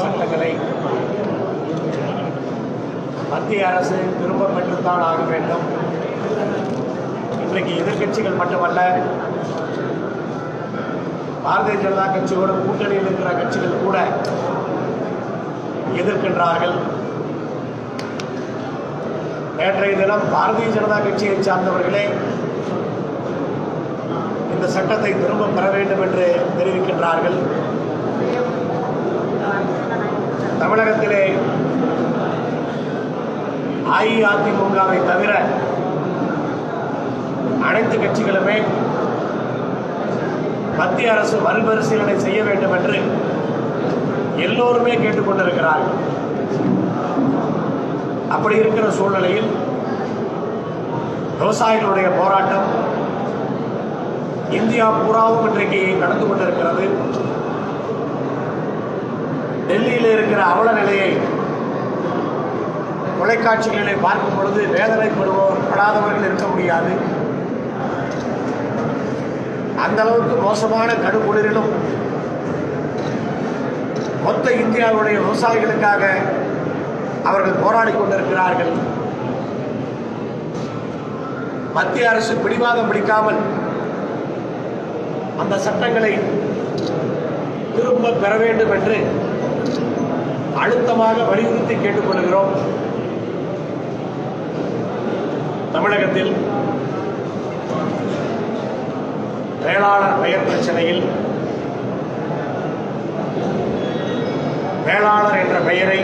சட்டங்களை மத்திய அரசு திரும்ப பெற்றுத்தான் ஆக வேண்டும். இன்றைக்கு எதிர்கட்சிகள் மட்டுமல்ல, பாரதிய ஜனதா கட்சியோடு கூட்டணியில் இருக்கிற கட்சிகள் கூட எதிர்க்கின்றார்கள். நேற்றைய தினம் பாரதிய ஜனதா கட்சியை சார்ந்தவர்களே இந்த சட்டத்தை திரும்ப பெற வேண்டும் என்று தெரிவிக்கின்றார்கள். தமிழகத்திலே அஇஅதிமுகவை தவிர அனைத்து கட்சிகளுமே மத்திய அரசு மறுபரிசீலனை செய்ய வேண்டும் என்று எல்லோருமே கேட்டுக்கொண்டிருக்கிறார்கள். அப்படி இருக்கிற சூழ்நிலையில் விவசாயிகளுடைய போராட்டம் இந்தியா பூராவும் இன்றைக்கு நடந்து கொண்டிருக்கிறது. டெல்லியில் இருக்கிற அவல நிலையை தொலைக்காட்சிகளிலே பார்க்கும் பொழுது வேதனைப்படாதவர்கள் இருக்க முடியாது. அந்த அளவுக்கு மோசமான கடுங்குளிரிலும் மொத்த இந்தியாவுடைய விவசாயிகளுக்காக அவர்கள் போராடி கொண்டிருக்கிறார்கள். மத்திய அரசு பிடிவாதம் பிடிக்காமல் அந்த சட்டங்களை திரும்ப பெற வேண்டும் என்று அழுத்தமாக வலியுறுத்தி கேட்டுக்கொள்கிறோம். தமிழகத்தில் வேளாளர் பெயர் பிரச்சனையில் வேளாளர் என்ற பெயரை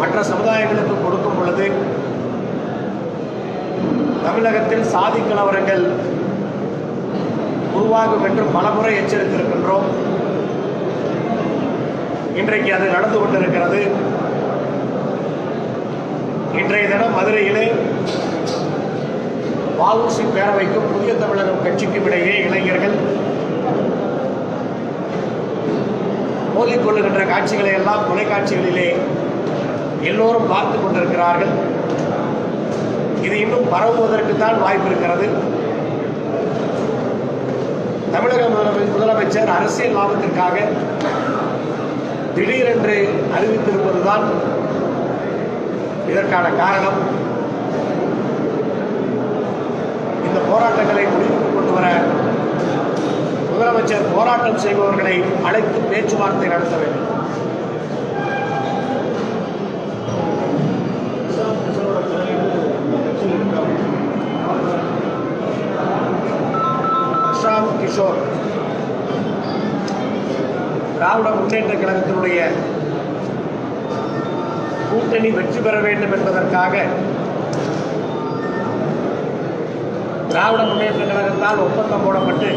மற்ற சமுதாயங்களுக்கு கொடுக்கும் பொழுது தமிழகத்தில் சாதி கலவரங்கள் உருவாகும் என்று பலமுறை எச்சரித்திருக்கின்றோம். இன்றைக்கு அது நடந்து கொண்டிருக்கிறது. இன்றைய தினம் மதுரையிலே வஉசி பேரவைக்கும் புதிய தமிழகம் கட்சிக்கும் இடையே இளைஞர்கள் மோதிக்கொள்ளுகின்ற காட்சிகளை எல்லாம் தொலைக்காட்சிகளிலே எல்லோரும் பார்த்து கொண்டிருக்கிறார்கள். இது இன்னும் பரவுவதற்குத்தான் வாய்ப்பு இருக்கிறது. தமிழக முதலமைச்சர் அரசியல் லாபத்திற்காக திடீரென்று அறிவித்திருப்பதுதான் இதற்கான காரணம். இந்த போராட்டங்களை முடிவுக்கு கொண்டு வர முதலமைச்சர் போராட்டம் செய்பவர்களை அழைத்து பேச்சுவார்த்தை நடத்த வேண்டும். பிரசாந்த் கிஷோர் திராவிட முன்னேற்ற கழகத்தினுடைய கூட்டணி வெற்றி பெற வேண்டும் என்பதற்காக திராவிட முன்னேற்ற கழகத்தால் ஒப்பந்தம் போடப்பட்டு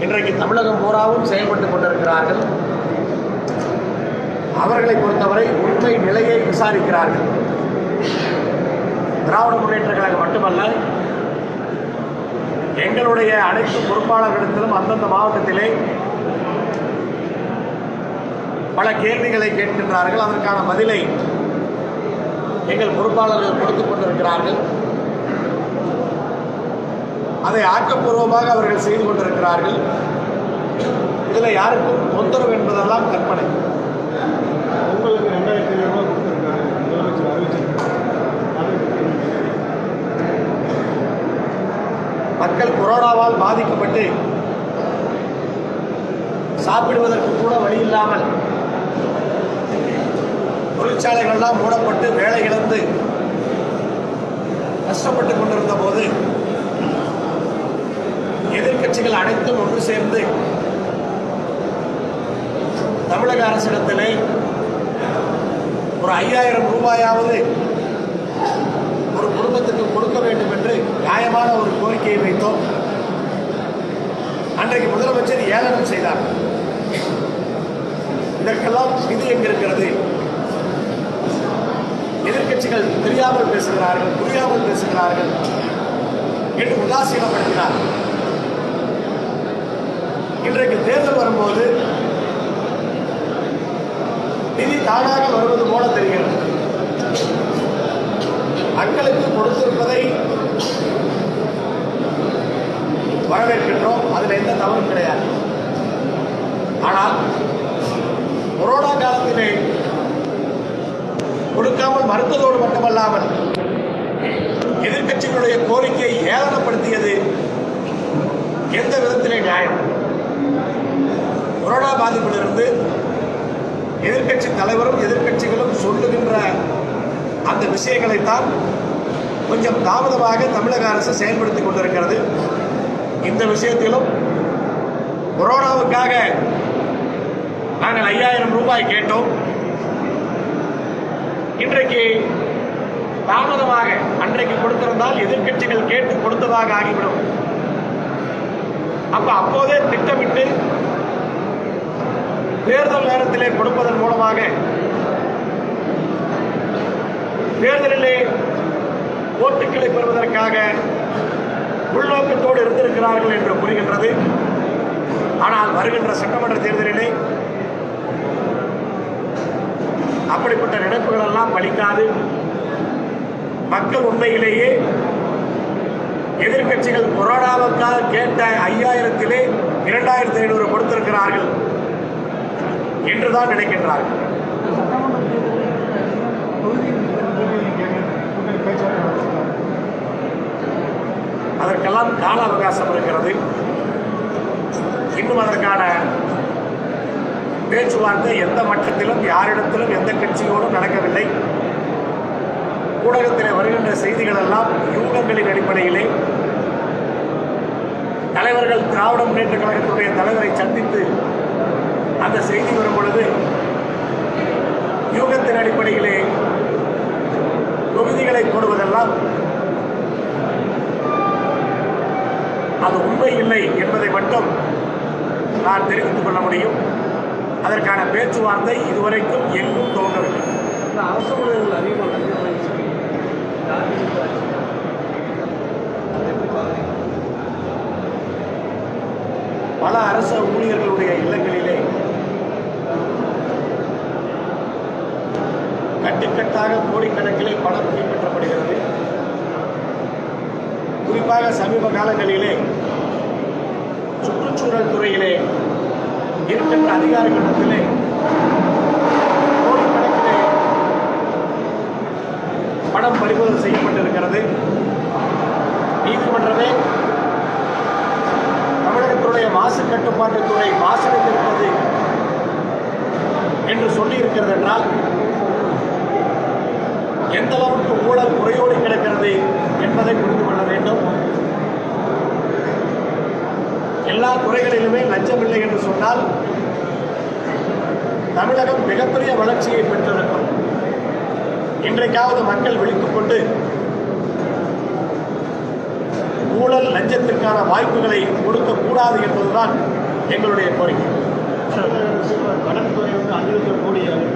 இன்றைக்கு தமிழகம் பூராவும் செயல்பட்டுக் கொண்டிருக்கிறார்கள். அவர்களை பொறுத்தவரை உண்மை நிலையை விசாரிக்கிறார்கள். திராவிட முன்னேற்ற கழகம் மட்டுமல்ல, எங்களுடைய அனைத்து பொறுப்பாளர்களிடத்திலும் அந்தந்த மாவட்டத்திலே பல கேள்விகளை கேட்கின்றார்கள். அதற்கான பதிலை எங்கள் பொறுப்பாளர்கள் கொடுத்துக் கொண்டிருக்கிறார்கள். அதை ஆக்கப்பூர்வமாக அவர்கள் செய்து கொண்டிருக்கிறார்கள். இதில் யாருக்கும் தொந்தரவு என்பதெல்லாம் கற்பனை. உங்களுக்கு 2000 ரூபாய் கொடுத்திருக்காரு முதலமைச்சர் அறிவிச்சிருக்காரு. மக்கள் கொரோனாவால் பாதிக்கப்பட்டு சாப்பிடுவதற்கு கூட வழி இல்லாமல் தொழிற்சாலைகள்லாம் மூடப்பட்டு வேலை இழந்து கஷ்டப்பட்டுக் கொண்டிருந்த போது எதிர்க்கட்சிகள் அனைத்தும் ஒன்று சேர்ந்து தமிழக அரசிடத்திலே ஒரு 5000 ரூபாயாவது ஒரு குடும்பத்துக்கு கொடுக்க வேண்டும் என்று நியாயமான ஒரு கோரிக்கையை வைத்தோம். அன்றைக்கு முதலமைச்சர் ஏளனம் செய்தார். இதற்கெல்லாம் நிதி எங்கிருக்கிறது? எதிர்க்கட்சிகள் தெரியாமல் பேசுகிறார்கள், புரியாமல் பேசுகிறார்கள் என்று உதாசீனப்படுத்தினார். இன்றைக்கு தேர்தல் வரும்போது நிதி தானாக வருவது போல தெரிகிறது. மக்களுக்கு கொடுத்திருப்பதை வரவேற்கின்றோம். அதில் எந்த தவறும் கிடையாது. ஆனால் கொரோனா காலத்திலே கொடுக்காமல் மறுத்ததோடு மட்டுமல்லாமல் எதிர்க்கட்சிகளுடைய கோரிக்கையை ஏளனப்படுத்தியது எந்த விதத்திலே நியாயம்? கொரோனா பாதிப்பிலிருந்து எதிர்க்கட்சி தலைவரும் எதிர்க்கட்சிகளும் சொல்லுகின்ற அந்த விஷயங்களைத்தான் கொஞ்சம் தாமதமாக தமிழக அரசு செயல்படுத்திக் கொண்டிருக்கிறது. இந்த விஷயத்திலும் கொரோனாவுக்காக நாங்கள் 5000 ரூபாய் கேட்டோம். இன்றைக்கு தாமதமாக, அன்றைக்கு கொடுத்திருந்தால் எதிர்க்கட்சிகள் கேட்டு கொடுத்ததாக ஆகிவிடும். அப்போதே திட்டமிட்டு தேர்தல் நேரத்திலே கொடுப்பதன் மூலமாக தேர்தலிலே ஓட்டுக்களை பெறுவதற்காக உள்நோக்கத்தோடு இருந்திருக்கிறார்கள் என்று புரிகின்றது. ஆனால் வருகின்ற சட்டமன்ற தேர்தலிலே அப்படிப்பட்ட நினைப்புகள் எல்லாம் பலிக்காது. மக்கள் உண்மையிலேயே எதிர்க்கட்சிகள் கொரோனாவுக்காக கேட்ட 5000-லே 2500 கொடுத்திருக்கிறார்கள் என்றுதான் நினைக்கின்றார்கள். அதற்கெல்லாம் கால அவகாசம் இருக்கிறது. இன்னும் அதற்கான பேச்சுவார்த்தை எந்த மட்டத்திலும் யாரிடத்திலும் எந்த கட்சியோடும் நடக்கவில்லை. ஊடகத்தில் வருகின்ற செய்திகள் எல்லாம் யூகங்களின் அடிப்படையிலே தலைவர்கள் திராவிட முன்னேற்ற கழகத்துடைய தலைவரை சந்தித்து அந்த செய்தி வரும் பொழுது யூகத்தின் அடிப்படையிலே தொகுதிகளை போடுவதெல்லாம் அது உண்மை இல்லை என்பதை மட்டும் நான் தெரிவித்துக் கொள்ள முடியும். அதற்கான பேச்சுவார்த்தை இதுவரைக்கும் எங்கும் துவங்கவில்லை. அரசு ஊழியர்கள் அதிகமாக பல அரசு ஊழியர்களுடைய இல்லங்களிலே கட்டுக்கட்டாக கோடிக்கணக்கிலே பணம் கைப்பற்றப்படுகிறது. குறிப்பாக சமீப காலங்களிலே சுற்றுச்சூழல் துறையிலே இருக்கின்ற அதிகாரிகளிடத்திலே கோடிக்கணக்கிலே பணம் பறிமுதல் செய்யப்பட்டிருக்கிறது. நீதிமன்றமே தமிழகத்துடைய மாசு கட்டுப்பாட்டுத்துறை மாசடைத்திருப்பது என்று சொல்லியிருக்கிறது என்றால் எந்த அளவுக்கு ஊழல் குறையோடு கிடக்கிறது என்பதை புரிந்து கொள்ள வேண்டும். எல்லா துறைகளிலுமே லஞ்சமில்லை என்று சொன்னால் தமிழகம் மிகப்பெரிய வளர்ச்சியை பெற்றிருக்கும். இன்றைக்காவது மக்கள் விழித்துக் கொண்டு ஊழல் லஞ்சத்திற்கான வாய்ப்புகளை கொடுக்கக்கூடாது என்பதுதான் எங்களுடைய கோரிக்கை. கடன் துறை 5 லட்சம் கோடி அது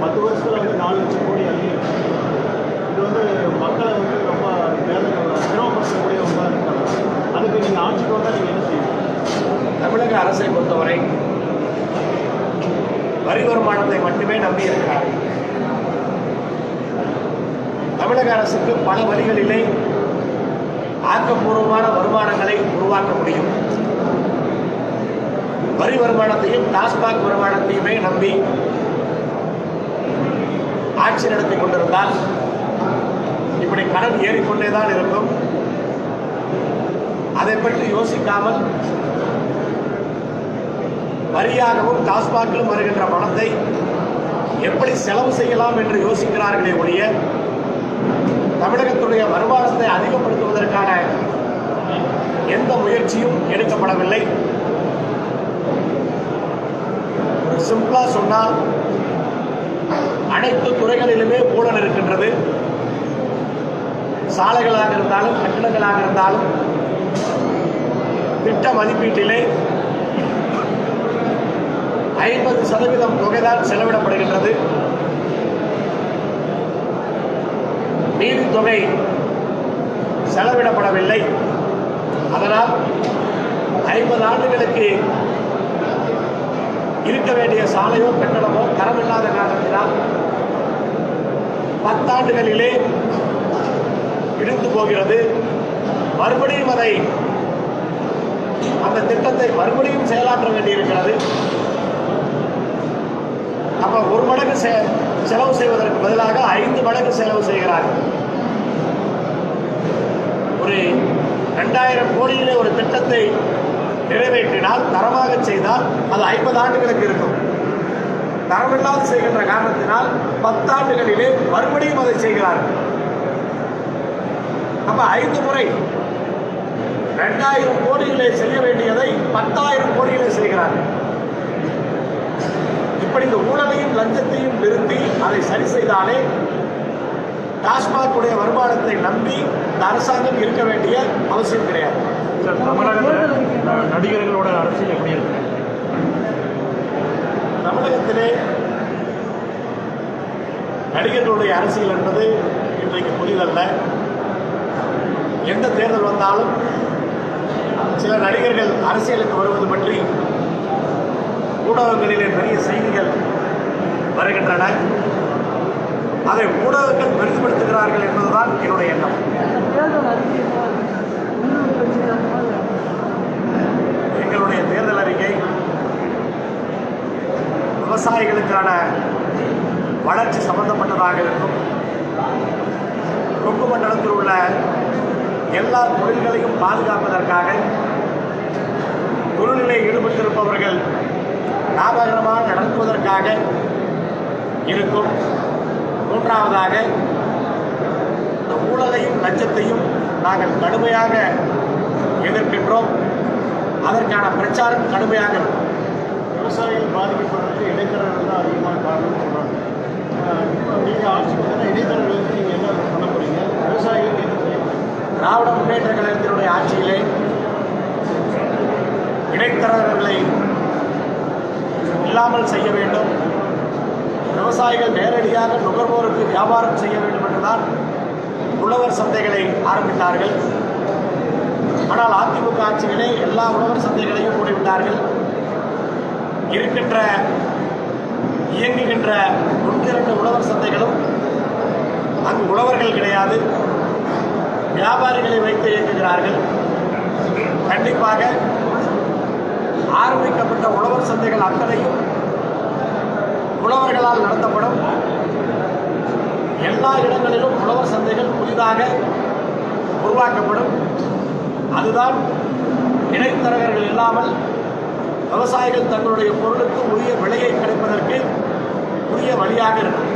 10 வருஷத்தில் 4 லட்சம் கோடி இது மக்களை ரொம்ப சிரமப்படுத்தக்கூடிய ஒன்றாக இருக்காங்க. அதுக்கு நீங்கள் ஆட்சிக்கு வந்தால் நீங்கள் என்ன செய்யணும்? தமிழக அரசை பொறுத்தவரை வரி வருமானத்தை மட்டுமே நம்பி இருக்கிறார். தமிழக அரசுக்கு பல வழிகளிலே ஆக்கப்பூர்வமான வருமானங்களை உருவாக்க முடியும். வரி வருமானத்தையும் டாஸ்மாக் வருமானத்தையுமே நம்பி ஆட்சி நடத்தி கொண்டிருந்தால் இப்படி கடன் ஏறிக்கொண்டேதான் இருக்கும். அதை பற்றி யோசிக்காமல் வரியாகவும் டாஸ்மாகிலும் வருகின்ற பணத்தை எப்படி செலவு செய்யலாம் என்று யோசிக்கிறார்களே ஒழிய தமிழகத்துடைய வருமானத்தை அதிகப்படுத்துவதற்கான எந்த முயற்சியும் எடுக்கப்படவில்லை. சிம்பிளா சொன்னால் அனைத்து துறைகளிலுமே ஊழல் இருக்கின்றது. சாலைகளாக இருந்தாலும் கட்டிடங்களாக இருந்தாலும் திட்ட மதிப்பீட்டிலே 50% தொகைதான் செலவிடப்படுகின்றது. மீதி தொகை செலவிடப்படவில்லை. அதனால் 50 ஆண்டுகளுக்கு இருக்க வேண்டிய சாலையோ கட்டணமோ தரமில்லாத காரணத்தினால் 10 ஆண்டுகளிலே இடிந்து போகிறது. மறுபடியும் அதை அந்த திட்டத்தை மறுபடியும் செயலாற்ற வேண்டியிருக்கிறது. அப்ப 1 மடங்கு செலவு செய்வதற்கு பதிலாக 5 மடங்கு செலவு செய்கிறார்கள். ஒரு 2000 கோடியிலே ஒரு திட்டத்தை நிறைவேற்றினால், தரமாக செய்தால் அது 50 ஆண்டுகளுக்கு இருக்கும். தரமில்லாது செய்கின்ற காரணத்தினால் 10 ஆண்டுகளிலே மறுபடியும் அதை செய்கிறார்கள். அப்ப 5 முறை 2000 கோடியிலே செய்ய வேண்டியதை 10,000 கோடியிலே செய்கிறார்கள். இப்படி இந்த ஊழலையும் லஞ்சத்தையும் நிறுத்தி அதை சரி செய்தாலே டாஸ்மாக் உடைய வருமானத்தை நம்பி இந்த அரசாங்கம் இருக்க வேண்டிய அவசியம் கிடையாது. தமிழகத்தில் நடிகர்களோட அரசியல் எப்படி இருக்கு? தமிழகத்திலே நடிகர்களுடைய அரசியல் என்பது இன்றைக்கு புதிதல்ல. எந்த தேர்தல் வந்தாலும் சில நடிகர்கள் அரசியலுக்கு வருவது பற்றி ஊடகங்களிலே பெரிய செய்திகள் வருகின்றன. அதை ஊடகங்கள் பெரிதுபடுத்துகிறார்கள் என்பதுதான் என்னுடைய எண்ணம். எங்களுடைய தேர்தல் அறிக்கை விவசாயிகளுக்கான வளர்ச்சி சம்பந்தப்பட்டதாக இருக்கும். கொங்கு மண்டலத்தில் உள்ள எல்லா தொழில்களையும் பாதுகாப்பதற்காக தொழிலிலே ஈடுபட்டிருப்பவர்கள் லாபகரமாக நடத்துவதற்காக இருக்கும். 3ஆவதாக இந்த ஊழலையும் லஞ்சத்தையும் நாங்கள் கடுமையாக எதிர்க்கின்றோம். அதற்கான பிரச்சாரம் கடுமையாக இருக்கும். விவசாயிகள் பாதிக்கப்படுறதுக்கு இடைத்தரகர்கள் தான் அதிகமான காரணம் சொல்கிறாங்க. இப்போ நீங்கள் ஆட்சி பார்த்தீங்கன்னா இடைத்தரகர்களுக்கு நீங்கள் என்ன பண்ண போறீங்க? விவசாயிகளுக்கு என்ன செய்ய போறீங்க? திராவிட முன்னேற்ற கழகத்தினுடைய ஆட்சியிலே இடைத்தரகர்களை இல்லாமல் செய்ய வேண்டும். விவசாயிகள் நேரடியாக நுகர்வோருக்கு வியாபாரம் செய்ய வேண்டும் என்றுதான் உழவர் சந்தைகளை ஆரம்பித்தார்கள். ஆனால் அதிமுக ஆட்சியிலே எல்லா உழவர் சந்தைகளையும் மூடிவிட்டார்கள். இருக்கின்ற இயங்குகின்ற 1-2 உழவர் சந்தைகளும் அங்கு உழவர்கள் கிடையாது, வியாபாரிகளை வைத்து இயங்குகிறார்கள். கண்டிப்பாக ஆரம்பிக்கப்பட்ட உழவர் சந்தைகள் அத்தனையும் உழவர்களால் நடத்தப்படும். எல்லா இடங்களிலும் உழவர் சந்தைகள் புதிதாக உருவாக்கப்படும். அதுதான் இடைத்தரகர்கள் இல்லாமல் விவசாயிகள் தங்களுடைய பொருளுக்கு உரிய விலையை கிடைப்பதற்கு உரிய வழியாக இருக்கும்.